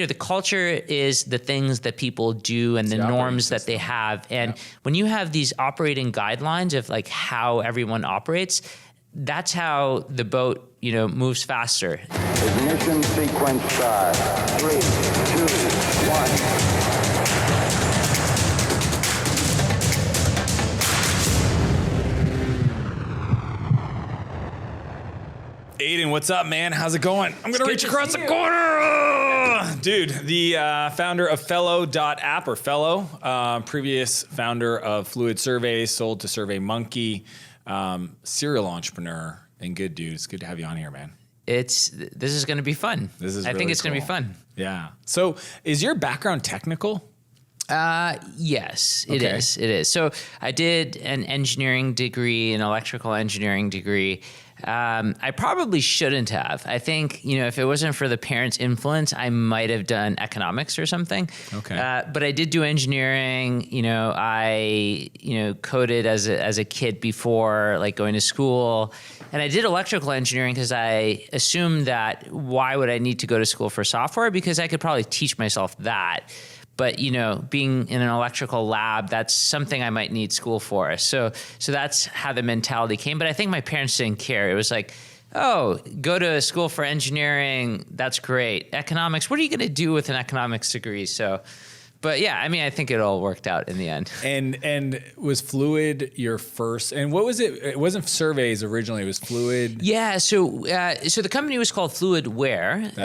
the culture is the things that people do and the norms that they have. And when you have these operating guidelines of like how everyone operates, that's how the boat, moves faster. Ignition sequence start. 3, 2, 1. Aydin, what's up, man? How's it going? I'm going to reach across the corner. Dude, the founder of Fellow.app, or Fellow, previous founder of Fluid Surveys, sold to SurveyMonkey, serial entrepreneur, and good dude. It's good to have you on here, man. This is going to be fun. I think it's going to be fun. Yeah. So is your background technical? Yes, it is. It is. So I did an engineering degree, an electrical engineering degree. I probably shouldn't have. I think, if it wasn't for the parents' influence, I might have done economics or something. Okay. But I did do engineering. I coded as a kid before, like going to school. And I did electrical engineering because I assumed that why would I need to go to school for software? Because I could probably teach myself that. But, being in an electrical lab, that's something I might need school for. So that's how the mentality came. But I think my parents didn't care. It was like, oh, go to school for engineering. That's great. Economics, what are you going to do with an economics degree? But yeah, I think it all worked out in the end. And was Fluid your first? And what was it? It wasn't Surveys originally. It was Fluid. Yeah. So the company was called Fluidware,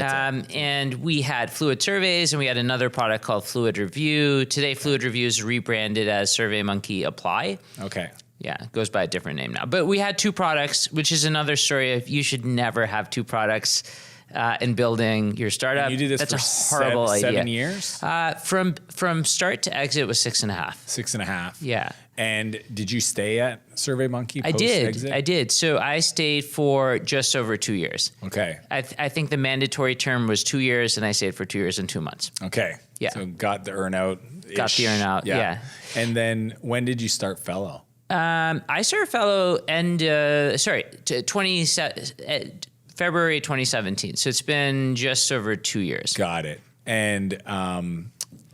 and we had Fluid Surveys, and we had another product called Fluid Review. Today, Fluid Review is rebranded as SurveyMonkey Apply. Okay. Yeah, it goes by a different name now. But we had two products, which is another story of you should never have two products. In building your startup. And you did this That's for a horrible idea. 7 years? From start to exit was 6.5. 6.5. Yeah. And did you stay at SurveyMonkey I post-exit? did. So I stayed for just over 2 years. Okay. I think the mandatory term was 2 years, and I stayed for 2 years and 2 months. Okay. Yeah. So got the earn out. Got the earn out, yeah. And then when did you start Fellow? I started Fellow February 2017. So it's been just over 2 years. Got it. And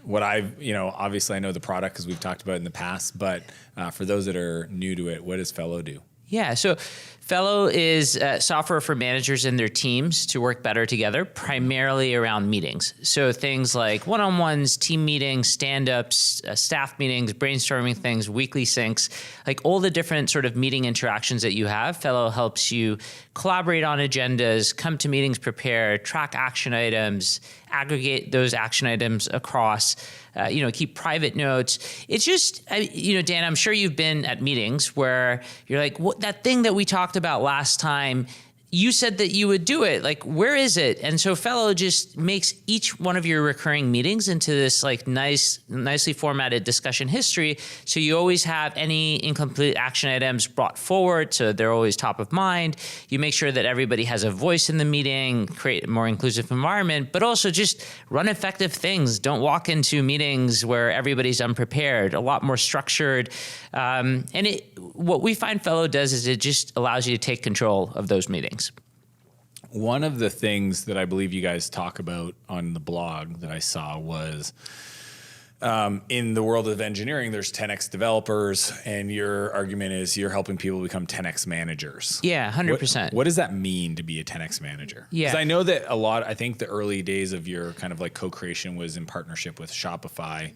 what obviously I know the product because we've talked about it in the past, but for those that are new to it, what does Fellow do? Yeah, so Fellow is software for managers and their teams to work better together, primarily around meetings. So things like one-on-ones, team meetings, stand-ups, staff meetings, brainstorming things, weekly syncs, like all the different sort of meeting interactions that you have. Fellow helps you collaborate on agendas, come to meetings prepared, track action items, aggregate those action items across, keep private notes. It's just, Dan, I'm sure you've been at meetings where you're like, what, that thing that we talked about last time, you said that you would do it. Like, where is it? And so Fellow just makes each one of your recurring meetings into this like nicely formatted discussion history. So you always have any incomplete action items brought forward. So they're always top of mind. You make sure that everybody has a voice in the meeting, create a more inclusive environment, but also just run effective things. Don't walk into meetings where everybody's unprepared, a lot more structured. What we find Fellow does is it just allows you to take control of those meetings. One of the things that I believe you guys talk about on the blog that I saw was in the world of engineering, there's 10x developers, and your argument is you're helping people become 10x managers. Yeah, 100%. What does that mean to be a 10x manager? Yeah. Because I know that I think the early days of your kind of like co-creation was in partnership with Shopify,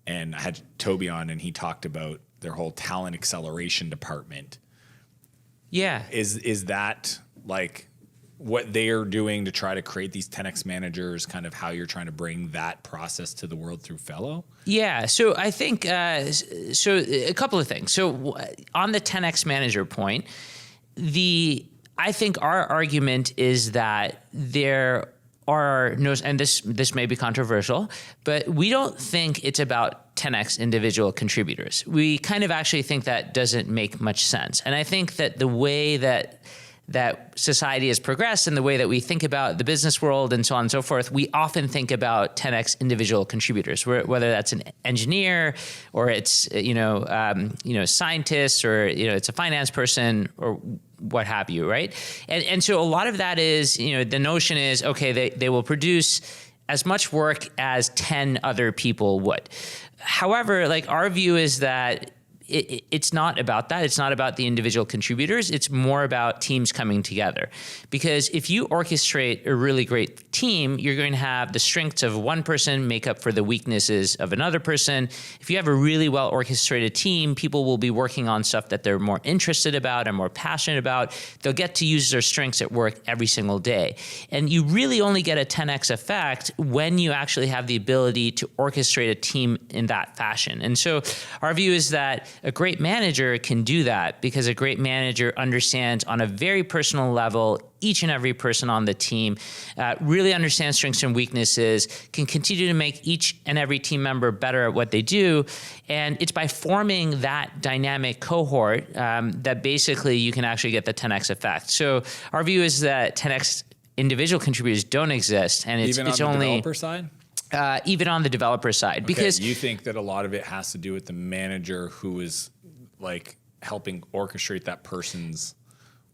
and I had Toby on, and he talked about their whole talent acceleration department. Yeah. Is that like what they are doing to try to create these 10x managers, kind of how you're trying to bring that process to the world through Fellow? Yeah. So I think, so a couple of things. So on the 10x manager point, I think our argument is that there are no, and this may be controversial, but we don't think it's about 10x individual contributors. We kind of actually think that doesn't make much sense. And I think that the way that society has progressed and the way that we think about the business world and so on and so forth, we often think about 10x individual contributors, whether that's an engineer or it's, scientists or, it's a finance person or what have you, right? And so a lot of that is, the notion is, okay, they will produce as much work as 10 other people would. However, like our view is that it's not about that. It's not about the individual contributors. It's more about teams coming together. Because if you orchestrate a really great team, you're going to have the strengths of one person make up for the weaknesses of another person. If you have a really well orchestrated team, people will be working on stuff that they're more interested about and more passionate about. They'll get to use their strengths at work every single day. And you really only get a 10x effect when you actually have the ability to orchestrate a team in that fashion. And so our view is that a great manager can do that because a great manager understands on a very personal level each and every person on the team, really understands strengths and weaknesses, can continue to make each and every team member better at what they do. And it's by forming that dynamic cohort that basically you can actually get the 10x effect. So our view is that 10x individual contributors don't exist. And it's Even on the only developer side? Even on the developer side, because you think that a lot of it has to do with the manager who is like helping orchestrate that person's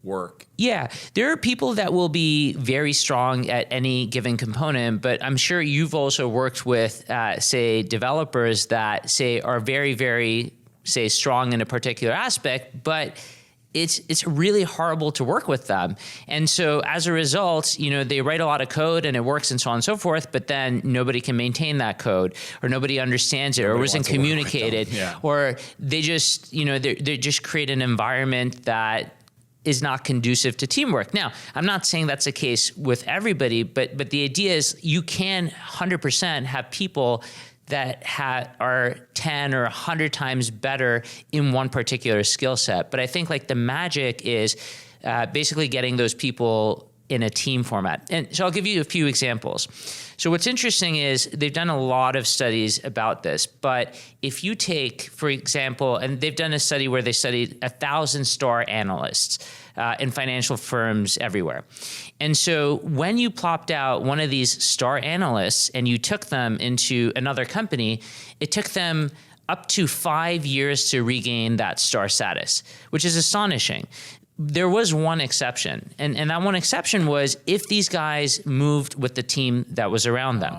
work. Yeah, there are people that will be very strong at any given component, but I'm sure you've also worked with, say, developers that say are very, very, say, strong in a particular aspect, but it's really horrible to work with them. And so as a result, they write a lot of code and it works and so on and so forth, but then nobody can maintain that code or nobody understands it or wasn't communicated or they just, they just create an environment that is not conducive to teamwork. Now, I'm not saying that's the case with everybody, but the idea is you can 100% have people that are 10 or 100 times better in one particular skill set. But I think like the magic is basically getting those people in a team format. And so I'll give you a few examples. So what's interesting is they've done a lot of studies about this, but if you take, for example, and they've done a study where they studied 1,000 star analysts in financial firms everywhere. And so when you plopped out one of these star analysts and you took them into another company, it took them up to 5 years to regain that star status, which is astonishing. There was one exception, and that one exception was if these guys moved with the team that was around them.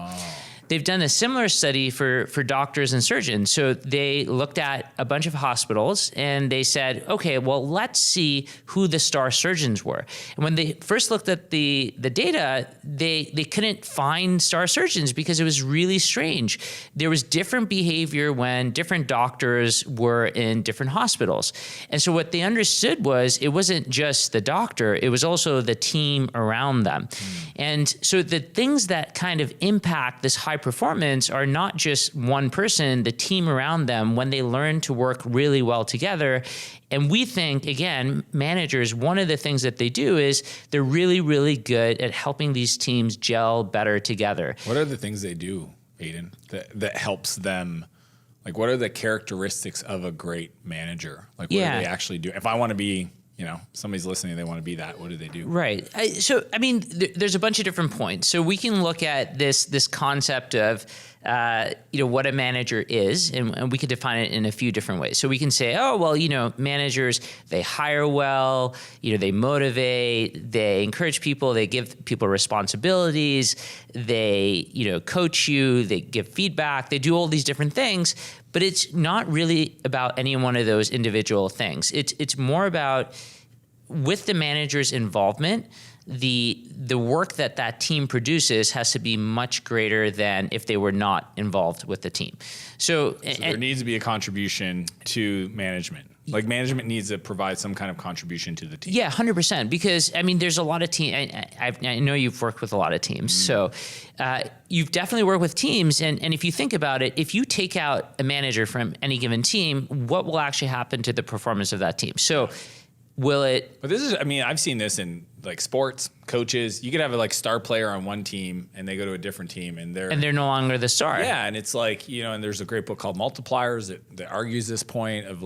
They've done a similar study for doctors and surgeons. So they looked at a bunch of hospitals and they said, okay, well, let's see who the star surgeons were. And when they first looked at the data, they couldn't find star surgeons because it was really strange. There was different behavior when different doctors were in different hospitals. And so what they understood was it wasn't just the doctor, it was also the team around them. And so the things that kind of impact this high performance are not just one person, the team around them when they learn to work really well together. And we think, again, managers, one of the things that they do is they're really, really good at helping these teams gel better together. What are the things they do, Aydin, that helps them? Like, what are the characteristics of a great manager? Like, what do they actually do? If I want to be, somebody's listening, they want to be that. What do they do? Right. There's a bunch of different points. So we can look at this concept of, what a manager is, and we could define it in a few different ways. So we can say, managers, they hire well, they motivate, they encourage people, they give people responsibilities, they, coach you, they give feedback, they do all these different things. But it's not really about any one of those individual things. It's more about, with the manager's involvement, the work that team produces has to be much greater than if they were not involved with the team. So there needs to be a contribution to management. Like management needs to provide some kind of contribution to the team. Yeah, 100%. Because there's a lot of teams. I know you've worked with a lot of teams, so you've definitely worked with teams. And if you think about it, if you take out a manager from any given team, what will actually happen to the performance of that team? So will it? But I've seen this in like sports, coaches. You could have a star player on one team and they go to a different team and they're no longer the star. Yeah, and it's like, and there's a great book called Multipliers that argues this point of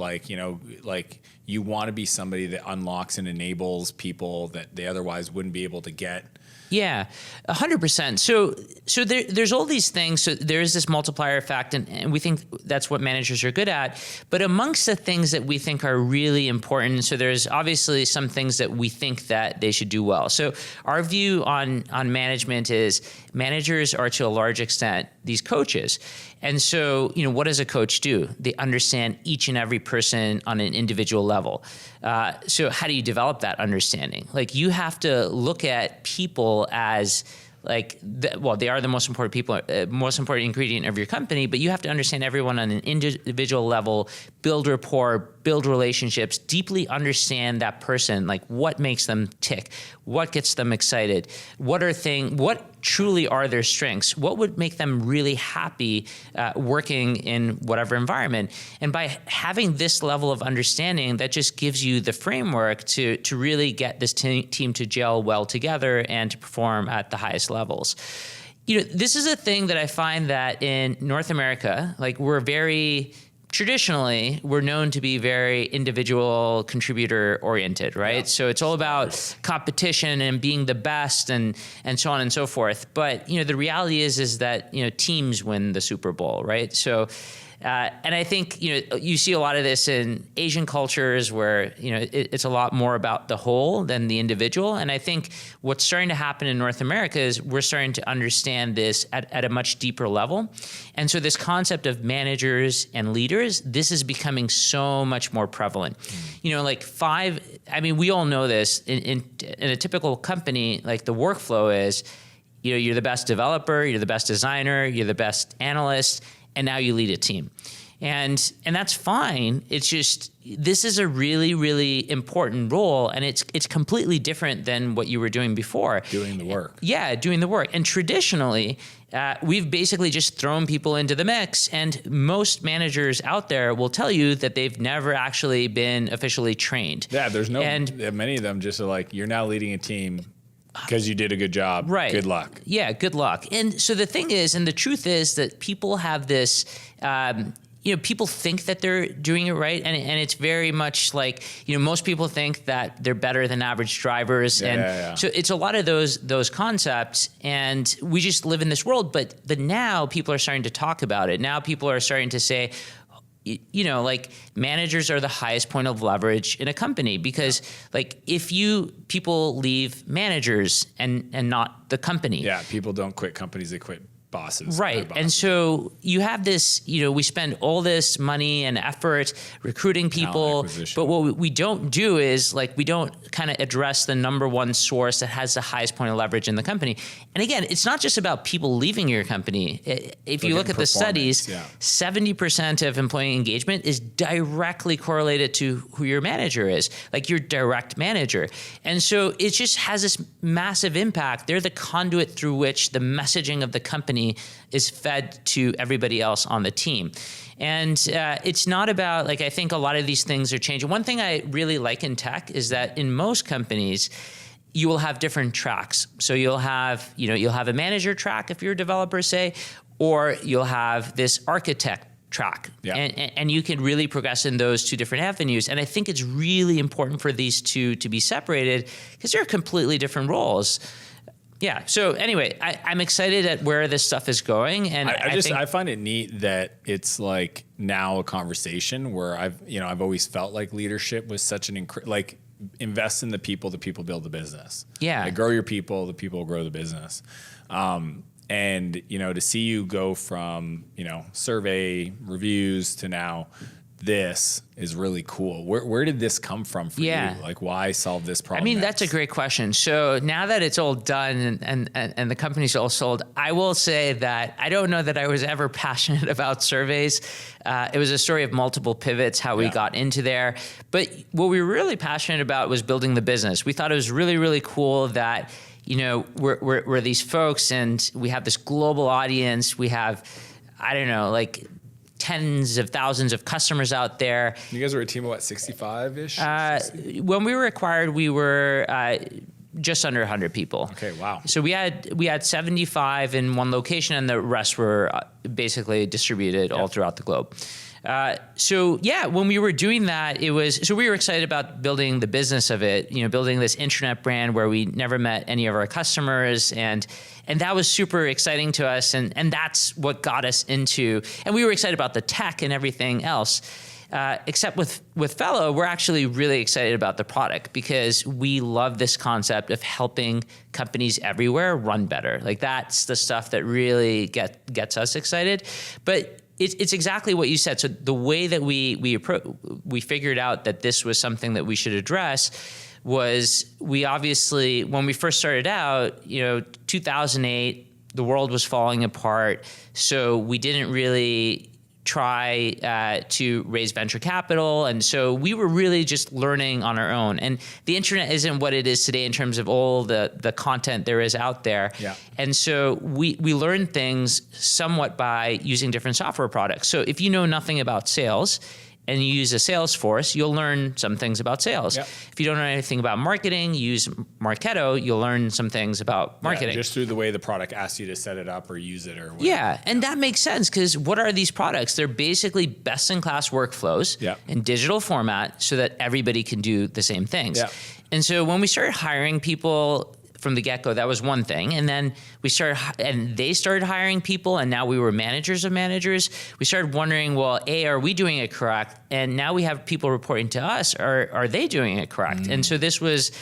you want to be somebody that unlocks and enables people that they otherwise wouldn't be able to get. Yeah, 100%. So there's all these things. So there is this multiplier effect, and we think that's what managers are good at. But amongst the things that we think are really important, so there's obviously some things that we think that they should do well. So our view on management is managers are to a large extent these coaches. And so, what does a coach do? They understand each and every person on an individual level. So how do you develop that understanding? Like, you have to look at people as they are the most important people, most important ingredient of your company, but you have to understand everyone on an individual level, build rapport, build relationships, deeply understand that person, like what makes them tick, what gets them excited, what truly are their strengths, what would make them really happy working in whatever environment. And by having this level of understanding, that just gives you the framework to really get this team to gel well together and to perform at the highest levels. This is a thing that I find that in North America, traditionally, we're known to be very individual contributor oriented, right? Yeah. So it's all about competition and being the best and so on and so forth. But, the reality is that, teams win the Super Bowl, right? So, and I think, you see a lot of this in Asian cultures where, it's a lot more about the whole than the individual. And I think what's starting to happen in North America is we're starting to understand this at a much deeper level. And so this concept of managers and leaders, this is becoming so much more prevalent. We all know this in a typical company, like the workflow is, you're the best developer, you're the best designer, you're the best analyst, and now you lead a team. And that's fine. It's just, this is a really, really important role, and it's completely different than what you were doing before. Doing the work. Yeah, doing the work. And traditionally, we've basically just thrown people into the mix, and most managers out there will tell you that they've never actually been officially trained. Yeah, many of them just are like, you're now leading a team because you did a good job. Right. Good luck. Yeah, good luck. And so the thing is, and the truth is that people have this, people think that they're doing it right. And it's very much like, most people think that they're better than average drivers. So it's a lot of those concepts, and we just live in this world. But now people are starting to talk about it. Now people are starting to say, managers are the highest point of leverage in a company, because if people leave managers and not the company. Yeah, people don't quit companies, they quit bosses. Right. And so you have this, we spend all this money and effort recruiting people, but what we don't do is we don't kind of address the number one source that has the highest point of leverage in the company. And again, it's not just about people leaving your company. If you look at the studies, 70% of employee engagement is directly correlated to who your manager is, your direct manager. And so it just has this massive impact. They're the conduit through which the messaging of the company is fed to everybody else on the team. And it's not about, I think a lot of these things are changing. One thing I really like in tech is that in most companies, you will have different tracks. So you'll have a manager track if you're a developer, say, or you'll have this architect track. Yeah. And you can really progress in those two different avenues. And I think it's really important for these two to be separated, because they're completely different roles. Yeah. So anyway, I'm excited at where this stuff is going, and I find it neat that it's now a conversation where I've always felt like leadership was such an invest in the people build the business. Yeah. Grow your people, the people grow the business. And to see you go from survey reviews to now this is really cool. Where did this come from for you? Why solve this problem? That's a great question. So now that it's all done and the company's all sold, I will say that I don't know that I was ever passionate about surveys. It was a story of multiple pivots, how we got into there. But what we were really passionate about was building the business. We thought it was really, really cool that, we're these folks, and we have this global audience. We have, tens of thousands of customers out there. You guys were a team of what, 65-ish? When we were acquired, we were just under 100 people. Okay, wow. So we had 75 in one location, and the rest were basically distributed all throughout the globe. When we were doing that, we were excited about building the business of it, building this internet brand where we never met any of our customers, and that was super exciting to us, and that's what got us into, and we were excited about the tech and everything else. Except with Fellow, we're actually really excited about the product because we love this concept of helping companies everywhere run better. Like that's the stuff that really gets us excited. But it's exactly what you said. So the way that we figured out that this was something that we should address was we obviously, when we first started out, 2008, the world was falling apart. So we didn't really try to raise venture capital. And so we were really just learning on our own. And the internet isn't what it is today in terms of all the content there is out there. Yeah. And so we learned things somewhat by using different software products. So if you know nothing about sales and you use a Salesforce, you'll learn some things about sales. Yep. If you don't know anything about marketing, you use Marketo, you'll learn some things about marketing. Just through the way the product asks you to set it up or use it or whatever. Yeah, and that makes sense because what are these products? They're basically best-in-class workflows in digital format so that everybody can do the same things. Yeah. And so when we started hiring people from the get-go, that was one thing. And then they started hiring people, and now we were managers of managers. We started wondering, well, are we doing it correct? And now we have people reporting to us. Are they doing it correct? And so this was,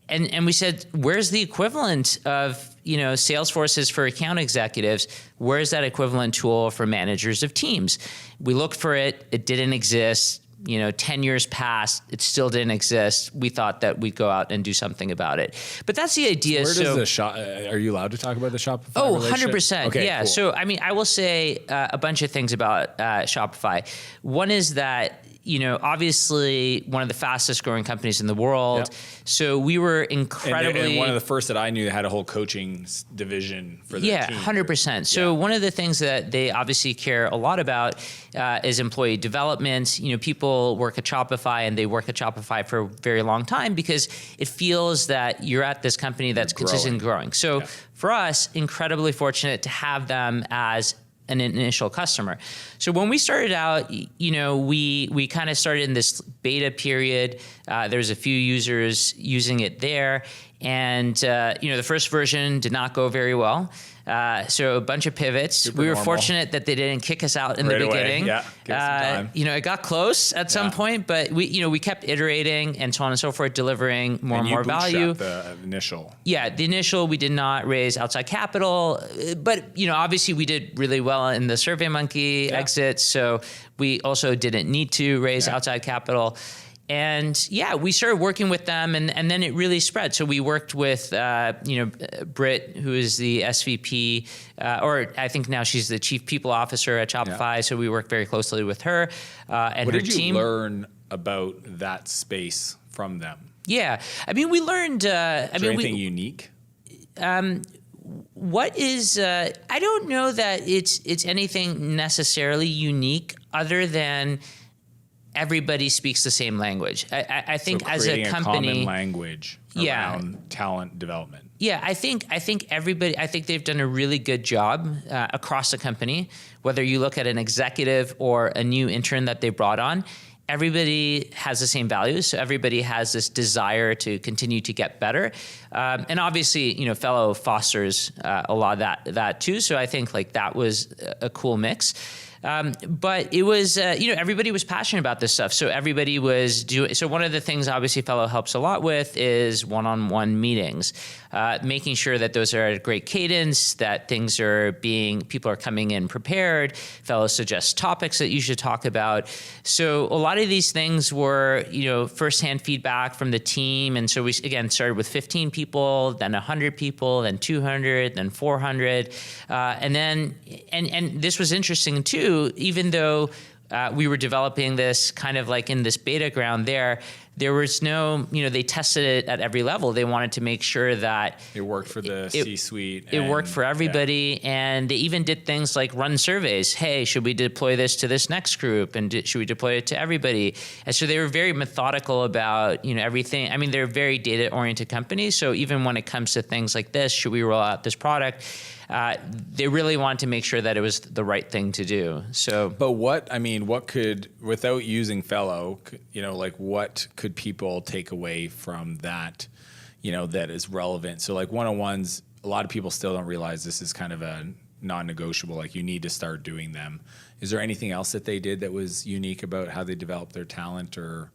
and we said, where's the equivalent of, Salesforces for account executives? Where's that equivalent tool for managers of teams? We looked for it. It didn't exist. 10 years passed, it still didn't exist. We thought that we'd go out and do something about it. But that's the idea. So where does the shop, are you allowed to talk about the Shopify Oh, relationship? 100%. Okay, yeah. cool. So, I will say a bunch of things about Shopify. One is that, obviously one of the fastest growing companies in the world. Yep. So we were incredibly... And one of the first that I knew that had a whole coaching division for their team. 100%. So one of the things that they obviously care a lot about is employee development. People work at Shopify and they work at Shopify for a very long time because it feels that you're at this company that's consistently growing. So for us, incredibly fortunate to have them as an initial customer. So when we started out, we kind of started in this beta period. There's a few users using it there. And, the first version did not go very well. So a bunch of pivots. Super we were normal. fortunate that they didn't kick us out in the Right away. beginning. Yeah, give us some time. It got close at some point, but we kept iterating and so on and so forth, delivering more and more value. The initial. Yeah, the initial, we did not raise outside capital, but obviously we did really well in the SurveyMonkey exit, so we also didn't need to raise outside capital. And we started working with them, and then it really spread. So we worked with, Britt, who is the SVP, or I think now she's the Chief People Officer at Shopify. Yeah. So we worked very closely with her and what her team. What did you learn about that space from them? Yeah, we learned. Is there anything unique? What is? I don't know that it's anything necessarily unique, other than everybody speaks the same language. I think so as a company, common language around talent development. Yeah, I think everybody. I think they've done a really good job across the company. Whether you look at an executive or a new intern that they brought on, everybody has the same values. So everybody has this desire to continue to get better. And obviously, Fellow fosters a lot of that too. So I think that was a cool mix. But it was, everybody was passionate about this stuff. So everybody was doing, so one of the things obviously Fellow helps a lot with is one-on-one meetings, making sure that those are at a great cadence, that people are coming in prepared. Fellow suggests topics that you should talk about. So a lot of these things were, firsthand feedback from the team. And so we, again, started with 15 people, then 100 people, then 200, then 400. And this was interesting too. Even though we were developing this kind of in this beta ground there was no, they tested it at every level. They wanted to make sure that it worked for the C-suite. It worked for everybody. Yeah. And they even did things like run surveys. Hey, should we deploy this to this next group? And should we deploy it to everybody? And so they were very methodical about, everything. They're a very data-oriented company. So even when it comes to things like this, should we roll out this product? They really wanted to make sure that it was the right thing to do. So, but what could, without using Fellow, what could people take away from that, that is relevant? So one-on-ones, a lot of people still don't realize this is kind of a non-negotiable, like you need to start doing them. Is there anything else that they did that was unique about how they developed their talent, or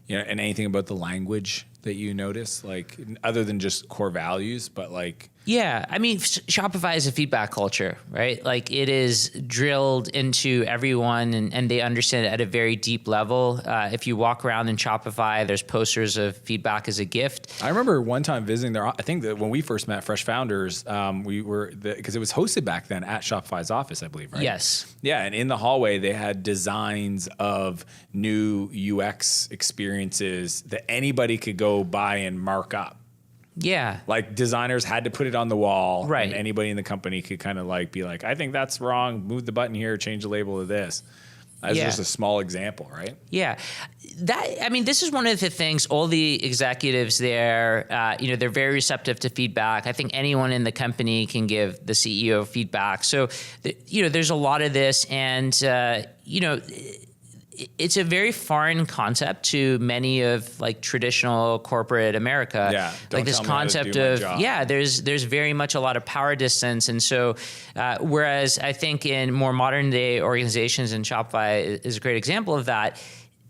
and anything about the language that you notice, like other than just core values, but like? Yeah, I mean, Shopify is a feedback culture, right? Like it is drilled into everyone, and they understand it at a very deep level. If you walk around in Shopify, there's posters of feedback as a gift. I remember one time visiting there. I think that when we first met Fresh Founders, we were, because it was hosted back then at Shopify's office, I believe, right? Yes. Yeah, and in the hallway, they had designs of new UX experiences that anybody could go buy and mark up. Yeah. Like designers had to put it on the wall, right? And anybody in the company could kind of like be like, I think that's wrong. Move the button here, change the label to this. That's just a small example, right? Yeah. This is one of the things, all the executives there, they're very receptive to feedback. I think anyone in the company can give the CEO feedback. So, there's a lot of this, and, it's a very foreign concept to many of like traditional corporate America. Yeah, like this concept of there's very much a lot of power distance, and so whereas I think in more modern day organizations, and Shopify is a great example of that,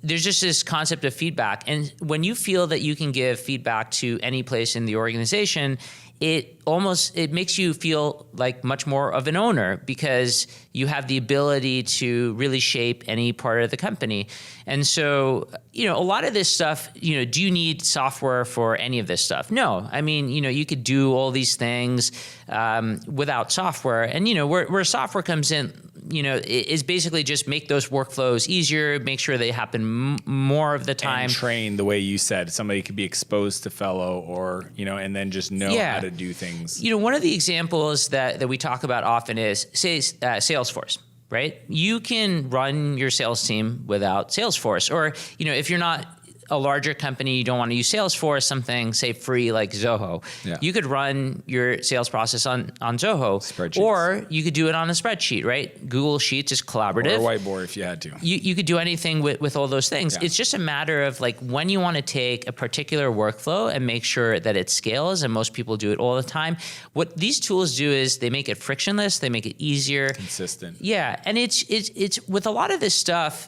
there's just this concept of feedback, and when you feel that you can give feedback to any place in the organization, it makes you feel like much more of an owner, because you have the ability to really shape any part of the company. And so, a lot of this stuff, do you need software for any of this stuff? No. I mean, you could do all these things without software. And, where software comes in, is basically just make those workflows easier, make sure they happen more of the time. And train the way you said. Somebody could be exposed to Fellow, or, and then just know how to do things. One of the examples that we talk about often is, say, Salesforce, right? You can run your sales team without Salesforce. Or, if you're not a larger company, you don't want to use Salesforce, something, say, free like Zoho. Yeah. You could run your sales process on Zoho. Spreadsheets. Or you could do it on a spreadsheet, right? Google Sheets is collaborative. Or a whiteboard if you had to. You could do anything with all those things. Yeah. It's just a matter of like when you want to take a particular workflow and make sure that it scales, and most people do it all the time. What these tools do is they make it frictionless, they make it easier. Consistent. Yeah, and it's with a lot of this stuff,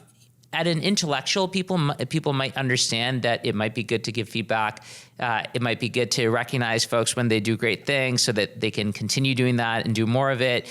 at an intellectual, people might understand that it might be good to give feedback. It might be good to recognize folks when they do great things so that they can continue doing that and do more of it.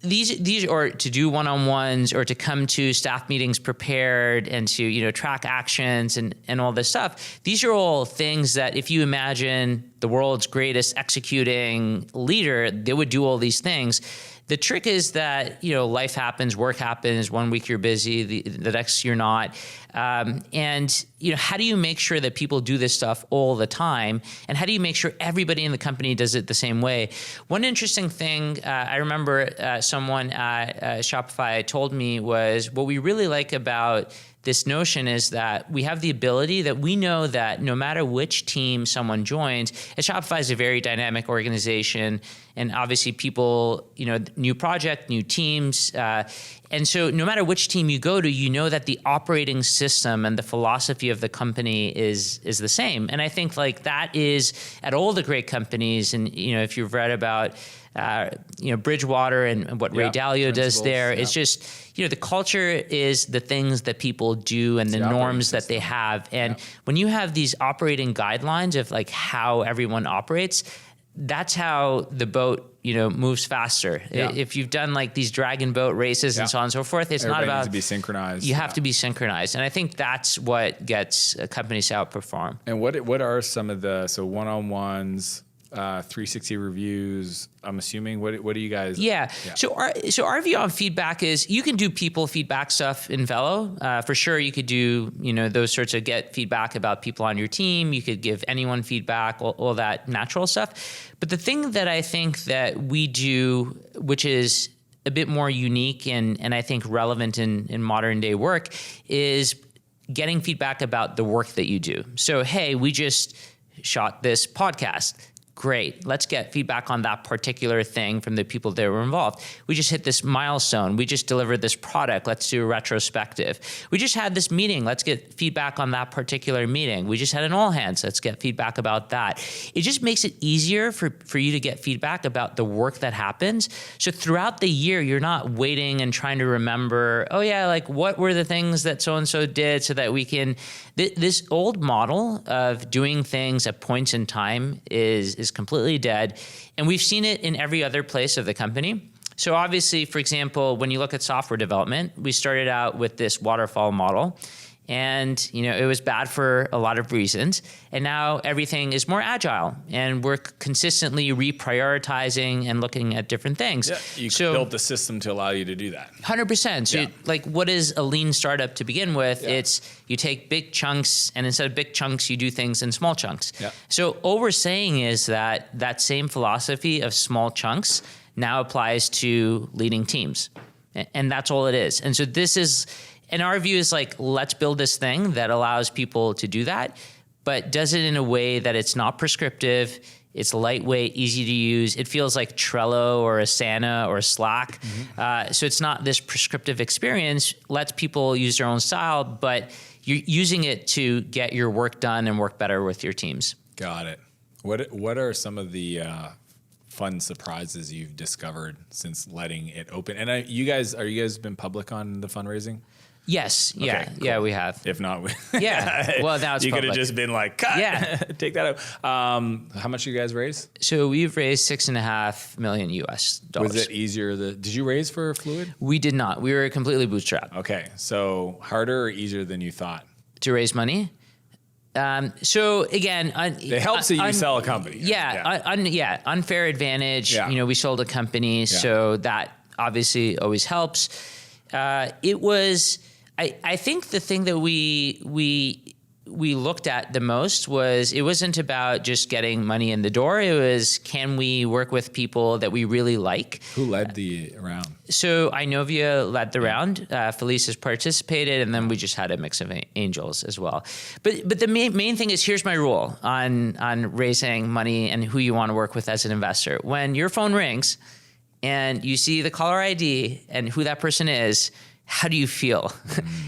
These or to do one-on-ones, or to come to staff meetings prepared, and to track actions and all this stuff. These are all things that if you imagine the world's greatest executing leader, they would do all these things. The trick is that, life happens, work happens. 1 week you're busy, the next you're not. And how do you make sure that people do this stuff all the time? And how do you make sure everybody in the company does it the same way? One interesting thing I remember someone at Shopify told me was, what we really like about this notion is that we have the ability that we know that no matter which team someone joins, and Shopify is a very dynamic organization, and obviously people, new project, new teams. And so no matter which team you go to, you know that the operating system and the philosophy of the company is the same. And I think like that is at all the great companies. And, if you've read about, Bridgewater and what Ray Dalio does there, it's just, the culture is the things that people do and the norms that they have. And when you have these operating guidelines of like how everyone operates, that's how the boat, moves faster. Yeah. If you've done like these dragon boat races and so on and so forth, it's not about needs to be synchronized. You have to be synchronized, and I think that's what gets companies to outperform. And what are some of the one-on-ones, 360 reviews? I'm assuming. What do you guys? Yeah. So our view on feedback is you can do people feedback stuff in Fellow. For sure, you could do those sorts of get feedback about people on your team. You could give anyone feedback, all that natural stuff. But the thing that I think that we do, which is a bit more unique and I think relevant in modern day work, is getting feedback about the work that you do. So hey, we just shot this podcast. Great. Let's get feedback on that particular thing from the people that were involved. We just hit this milestone. We just delivered this product. Let's do a retrospective. We just had this meeting. Let's get feedback on that particular meeting. We just had an all hands. Let's get feedback about that. It just makes it easier for you to get feedback about the work that happens. So throughout the year, you're not waiting and trying to remember, oh yeah, like what were the things that so-and-so did so that we can, this old model of doing things at points in time is completely dead. And we've seen it in every other place of the company. So obviously, for example, when you look at software development, we started out with this waterfall model. And, it was bad for a lot of reasons. And now everything is more agile and we're consistently reprioritizing and looking at different things. Yeah, you built the system to allow you to do that. 100%. So what is a lean startup to begin with? It's you take big chunks and instead of big chunks, you do things in small chunks. Yeah. So all we're saying is that same philosophy of small chunks now applies to leading teams. And that's all it is. And so and our view is let's build this thing that allows people to do that, but does it in a way that it's not prescriptive, it's lightweight, easy to use. It feels like Trello or Asana or Slack. Mm-hmm. So it's not this prescriptive experience, lets people use their own style, but you're using it to get your work done and work better with your teams. Got it. What are some of the fun surprises you've discovered since letting it open? And are you guys been public on the fundraising? Yes. Okay, yeah. cool. Yeah, we have. If not, yeah. Well, now it's you could have public. just been like, cut. Yeah. Take that out. How much did you guys raise? So we've raised $6.5 million US. Was it easier? Did you raise for Fluid? We did not. We were completely bootstrapped. Okay. So harder or easier than you thought? To raise money? So again, it helps that you sell a company. Unfair advantage. Yeah. We sold a company, so that obviously always helps. It was, I think the thing that we looked at the most was it wasn't about just getting money in the door. It was, can we work with people that we really like? Who led the round? So Inovia led the round. Felice has participated, and then we just had a mix of angels as well. But the main thing is, here's my rule on raising money and who you want to work with as an investor. When your phone rings and you see the caller ID and who that person is, how do you feel?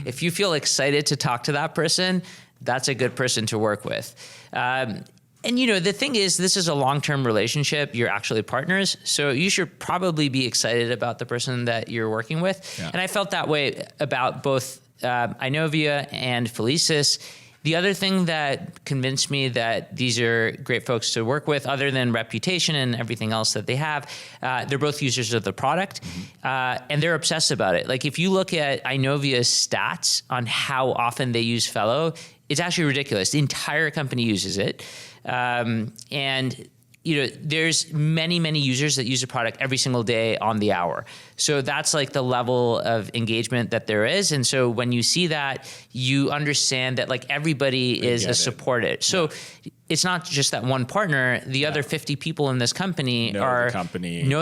If you feel excited to talk to that person, that's a good person to work with. And the thing is, this is a long-term relationship. You're actually partners. So you should probably be excited about the person that you're working with. Yeah. And I felt that way about both Inovia and Felicis. The other thing that convinced me that these are great folks to work with, other than reputation and everything else that they have, they're both users of the product, and they're obsessed about it. Like if you look at Inovia's stats on how often they use Fellow, it's actually ridiculous. The entire company uses it. And there's many users that use the product every single day on the hour. So that's like the level of engagement that there is. And so when you see that, you understand that like everybody is supported. So it's not just that one partner. The other 50 people in this company know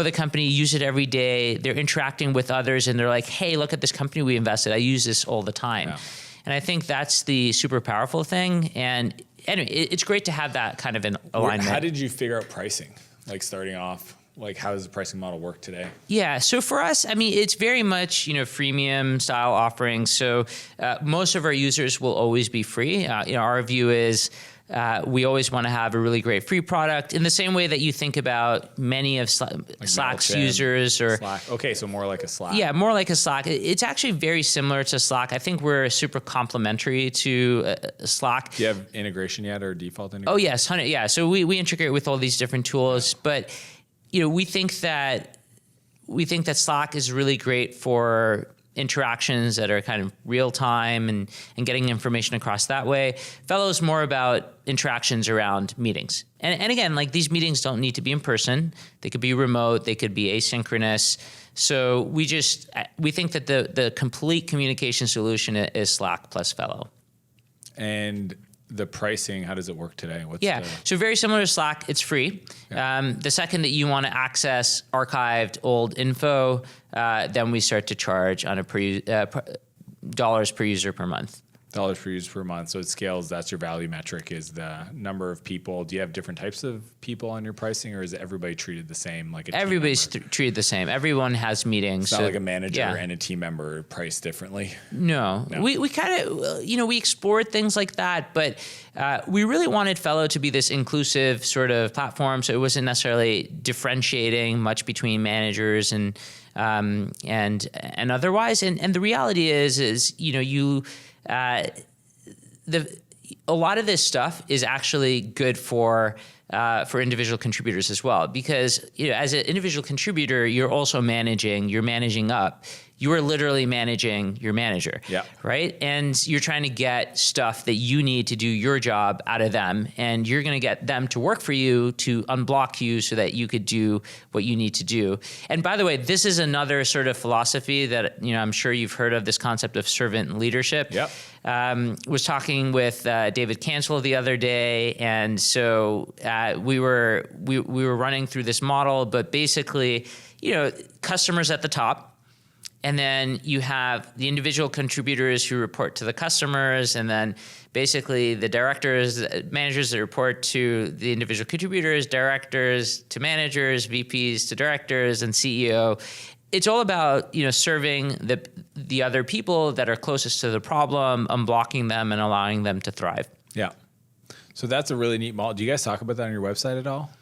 the company, use it every day. They're interacting with others and they're like, hey, look at this company we invested. I use this all the time. Yeah. And I think that's the super powerful thing. And anyway, it's great to have that kind of an alignment. How did you figure out pricing? Like starting off, like how does the pricing model work today? Yeah, so for us, I mean, it's very much, freemium style offerings. So most of our users will always be free. Our view is we always want to have a really great free product in the same way that you think about many of Slack's users or Slack. Okay, so more like a Slack. Yeah, more like a Slack. It's actually very similar to Slack. I think we're super complementary to Slack. Do you have integration yet or default integration? Oh yes, yeah. So we integrate with all these different tools, but we think that Slack is really great for interactions that are kind of real time and getting information across that way. Fellow is more about interactions around meetings. And again, like these meetings don't need to be in person. They could be remote. They could be asynchronous. So we think that the complete communication solution is Slack plus Fellow. And the pricing, how does it work today? So very similar to Slack, it's free. Yeah. The second that you want to access archived old info, then we start to charge on a dollars per user per month. dollars per user per month. So it scales. That's your value metric, is the number of people. Do you have different types of people on your pricing, or is everybody treated the same? Like everybody's treated the same. Everyone has meetings. It's not like a manager and a team member priced differently. No. We kind of, we explored things like that, but we really wanted Fellow to be this inclusive sort of platform. So it wasn't necessarily differentiating much between managers and otherwise. And the reality is a lot of this stuff is actually good for individual contributors as well, because as an individual contributor, you're also managing up. You are literally managing your manager, right? And you're trying to get stuff that you need to do your job out of them, and you're going to get them to work for you, to unblock you so that you could do what you need to do. And by the way, this is another sort of philosophy that I'm sure you've heard of, this concept of servant leadership. Was talking with David Cancel the other day, and so we were running through this model, but basically, customers at the top. And then you have the individual contributors who report to the customers, and then basically the directors, managers that report to the individual contributors, directors to managers, VPs to directors, and CEO. It's all about serving the other people that are closest to the problem, unblocking them, and allowing them to thrive. Yeah. So that's a really neat model. Do you guys talk about that on your website at all?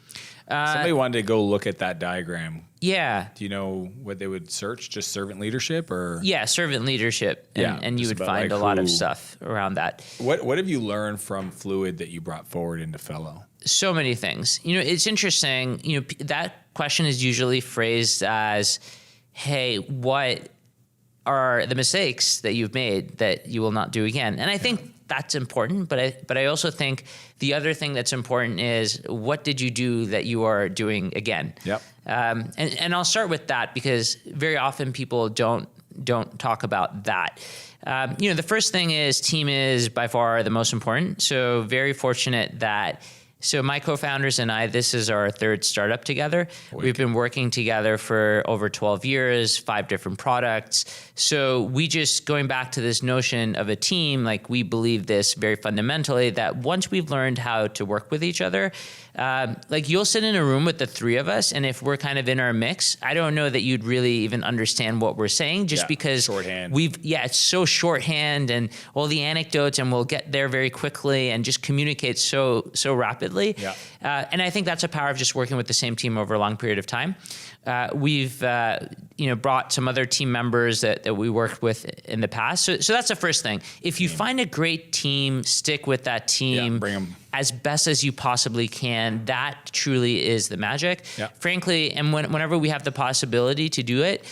Somebody wanted to go look at that diagram. Yeah. Do you know what they would search? Just servant leadership, or? Yeah, servant leadership. And you would find a lot of stuff around that. What have you learned from Fluid that you brought forward into Fellow? So many things. It's interesting. That question is usually phrased as, hey, what are the mistakes that you've made that you will not do again? And I think that's important, but I also think the other thing that's important is, what did you do that you are doing again? And I'll start with that, because very often people don't talk about that. The first thing is, team is by far the most important. So very fortunate that. So my co-founders and I, this is our third startup together. We've been working together for over 12 years, 5 different products. So we just, going back to this notion of a team, like, we believe this very fundamentally, that once we've learned how to work with each other, like, you'll sit in a room with the 3 of us, and if we're kind of in our mix, I don't know that you'd really even understand what we're saying, just because shorthand. It's so shorthand and all the anecdotes, and we'll get there very quickly and just communicate so rapidly. And I think that's a power of just working with the same team over a long period of time. We've brought some other team members that we worked with in the past. So that's the first thing. If you find a great team, stick with that team. Bring them as best as you possibly can. That truly is the magic. Frankly, and whenever we have the possibility to do it,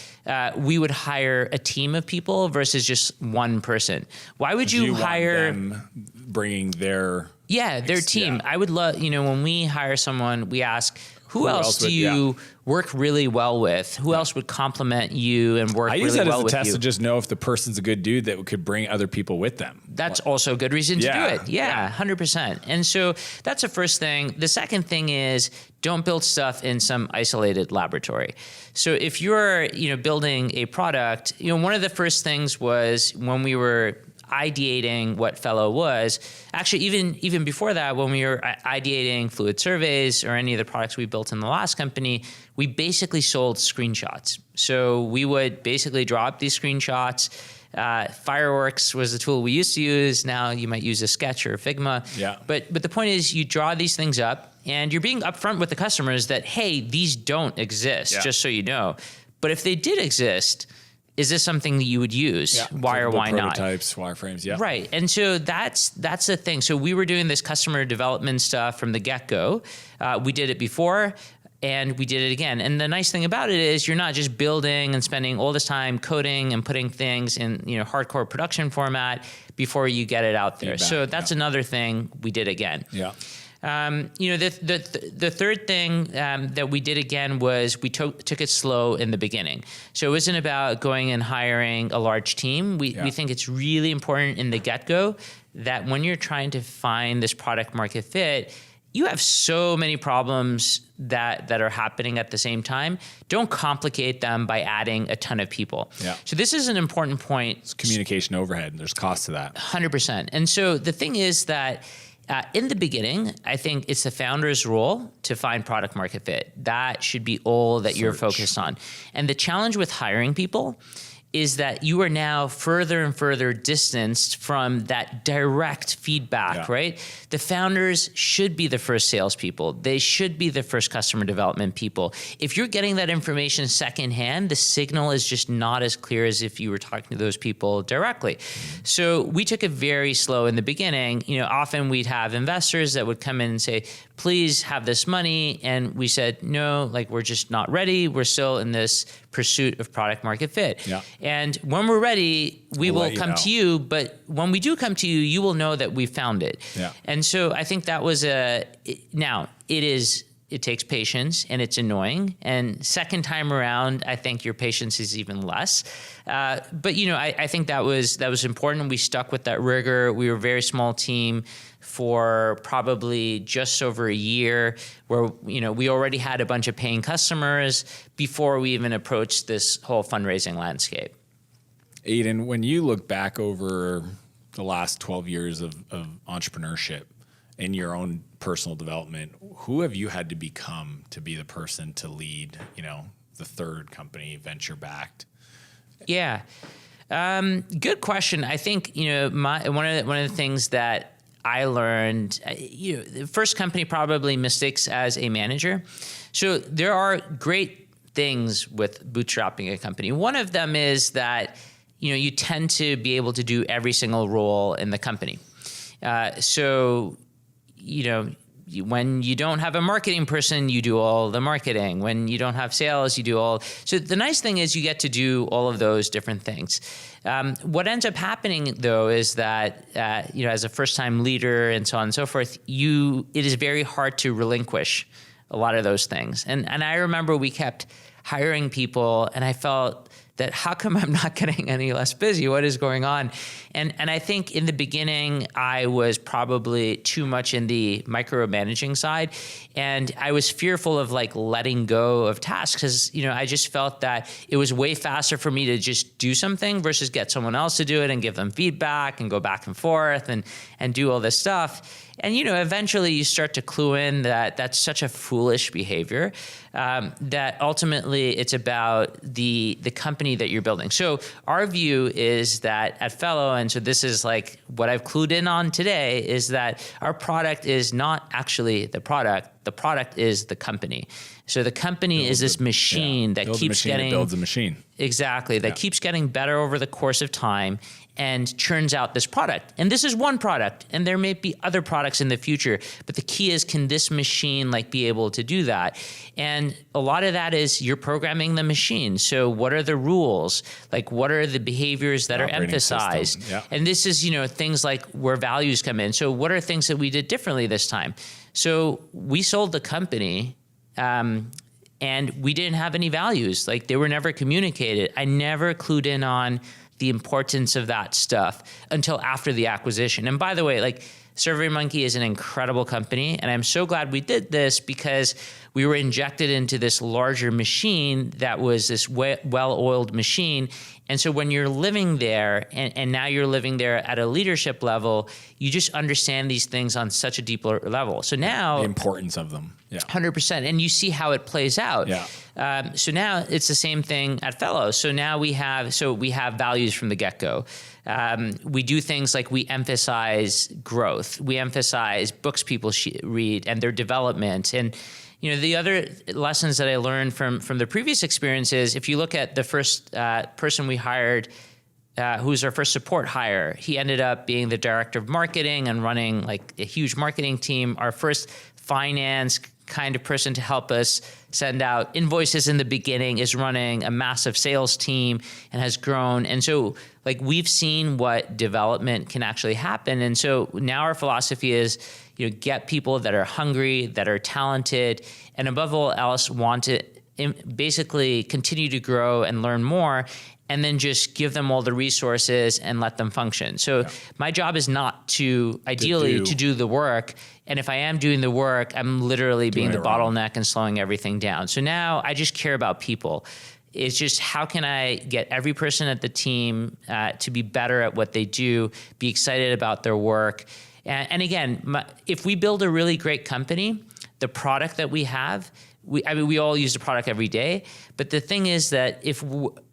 we would hire a team of people versus just one person. Why would you hire them bringing their team? I would love, when we hire someone, we ask, who else do you work really well with? Who else would complement you and work really well with you? I use that as a test to just know if the person's a good dude that could bring other people with them. That's also a good reason to do it. 100%. And so that's the first thing. The second thing is, don't build stuff in some isolated laboratory. So if you're, building a product, one of the first things was, when we were ideating what Fellow was, actually even before that, when we were ideating Fluid Surveys or any of the products we built in the last company, we basically sold screenshots. So we would basically draw up these screenshots. Fireworks was the tool we used to use. Now you might use a Sketch or a Figma. But the point is, you draw these things up, and you're being upfront with the customers that, hey, these don't exist, just so you know. But if they did exist, is this something that you would use? Why or why not? Prototypes, wireframes, Right. And so that's the thing. So we were doing this customer development stuff from the get-go. We did it before, and we did it again. And the nice thing about it is, you're not just building and spending all this time coding and putting things in hardcore production format before you get it out there. So that's another thing we did again. The third thing that we did again was, we took it slow in the beginning. So it wasn't about going and hiring a large team. We think it's really important in the get-go that when you're trying to find this product market fit, you have so many problems that are happening at the same time. Don't complicate them by adding a ton of people. Yeah. So this is an important point. It's communication overhead. There's cost to that. 100%. And so the thing is that in the beginning, I think it's the founder's role to find product market fit. That should be all that you're focused on. And the challenge with hiring people is that you are now further and further distanced from that direct feedback, right? The founders should be the first salespeople. They should be the first customer development people. If you're getting that information secondhand, the signal is just not as clear as if you were talking to those people directly. So we took it very slow in the beginning. Often we'd have investors that would come in and say, please have this money. And we said, no, we're just not ready. We're still in this pursuit of product market fit. Yeah. And when we're ready, we will come to you. But when we do come to you, you will know that we found it. Yeah. And so I think that was it takes patience and it's annoying. And second time around, I think your patience is even less. But I think that was important. We stuck with that rigor. We were a very small team for probably just over a year, where we already had a bunch of paying customers before we even approached this whole fundraising landscape. Aydin, when you look back over the last 12 years of entrepreneurship in your own personal development, who have you had to become to be the person to lead, the third company, venture backed? Yeah. Good question. I think, one of the things that I learned, the first company probably mistakes as a manager. So there are great things with bootstrapping a company. One of them is that, you tend to be able to do every single role in the company. When you don't have a marketing person, you do all the marketing. When you don't have sales, you do all. So the nice thing is you get to do all of those different things. What ends up happening, though, is that, as a first-time leader and so on and so forth, it is very hard to relinquish a lot of those things. And I remember we kept hiring people, and I felt that how come I'm not getting any less busy? What is going on? And I think in the beginning, I was probably too much in the micromanaging side. And I was fearful of letting go of tasks because, I just felt that it was way faster for me to just do something versus get someone else to do it and give them feedback and go back and forth and do all this stuff. And, eventually you start to clue in that that's such a foolish behavior, that ultimately it's about the company that you're building. So our view is that at Fellow, and so this is what I've clued in on today, is that our product is not actually the product. The product is the company. So the company is this machine that keeps getting... builds a machine. Exactly. That keeps getting better over the course of time and churns out this product. And this is one product, and there may be other products in the future, but the key is, can this machine be able to do that? And a lot of that is you're programming the machine. So what are the rules? What are the behaviors that are emphasized? Yeah. And this is, things like where values come in. So what are things that we did differently this time? So we sold the company, and we didn't have any values. They were never communicated. I never clued in on the importance of that stuff until after the acquisition. And by the way, SurveyMonkey is an incredible company, and I'm so glad we did this because we were injected into this larger machine that was this well-oiled machine. And so when you're living there, and now you're living there at a leadership level, you just understand these things on such a deeper level. So now... the importance of them. Yeah. 100%. And you see how it plays out. Yeah. So now it's the same thing at Fellow. So now we have values from the get-go. We do things like we emphasize growth. We emphasize books people read and their development. And the other lessons that I learned from the previous experiences, if you look at the first person we hired, who's our first support hire, he ended up being the director of marketing and running a huge marketing team. Our first finance kind of person to help us send out invoices in the beginning is running a massive sales team and has grown. And so we've seen what development can actually happen. And so now our philosophy is, get people that are hungry, that are talented, and above all else want to basically continue to grow and learn more. and then just give them all the resources and let them function. So my job is not to do the work. And if I am doing the work, I'm literally being the bottleneck and slowing everything down. So now I just care about people. It's just how can I get every person at the team to be better at what they do, be excited about their work. And again, if we build a really great company, the product that we have, we all use the product every day. But the thing is that if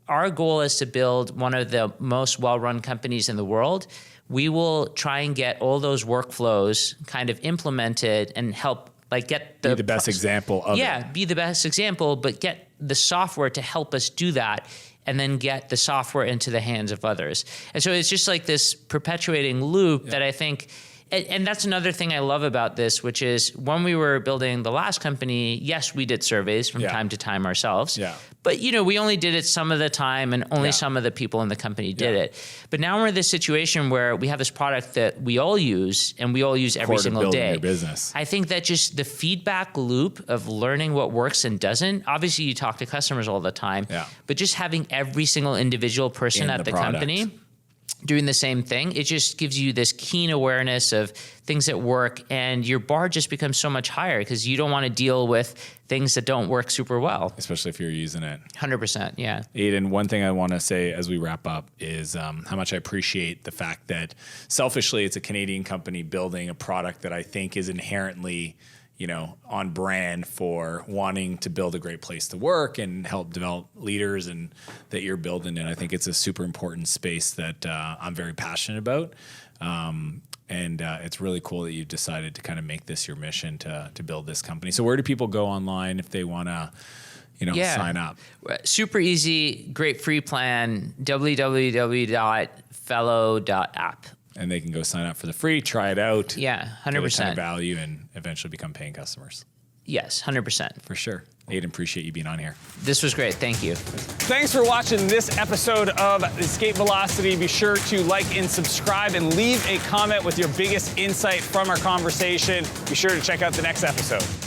our goal is to build one of the most well-run companies in the world, we will try and get all those workflows kind of implemented and help get be the best example of it. Yeah, be the best example, but get the software to help us do that, and then get the software into the hands of others. And so it's just like this perpetuating loop that I think, and that's another thing I love about this, which is when we were building the last company, yes, we did surveys from time to time ourselves. Yeah. But we only did it some of the time, and only some of the people in the company did it. But now we're in this situation where we have this product that we all use, and we all use every single day. Your business. I think that just the feedback loop of learning what works and doesn't, obviously you talk to customers all the time, but just having every single individual person at the company doing the same thing, it just gives you this keen awareness of things that work, and your bar just becomes so much higher because you don't want to deal with things that don't work super well. Especially if you're using it. 100%, yeah. Aydin, one thing I want to say as we wrap up is how much I appreciate the fact that selfishly it's a Canadian company building a product that I think is inherently on brand for wanting to build a great place to work and help develop leaders and that you're building. And I think it's a super important space that I'm very passionate about. And it's really cool that you've decided to kind of make this your mission to build this company. So where do people go online if they want to, sign up? Super easy, great free plan, www.Fellow.app. And they can go sign up for the free, try it out. Yeah, 100%. Get a ton of value and eventually become paying customers. Yes, 100%. For sure. Aydin, appreciate you being on here. This was great. Thank you. Thanks for watching this episode of Escape Velocity. Be sure to like and subscribe and leave a comment with your biggest insight from our conversation. Be sure to check out the next episode.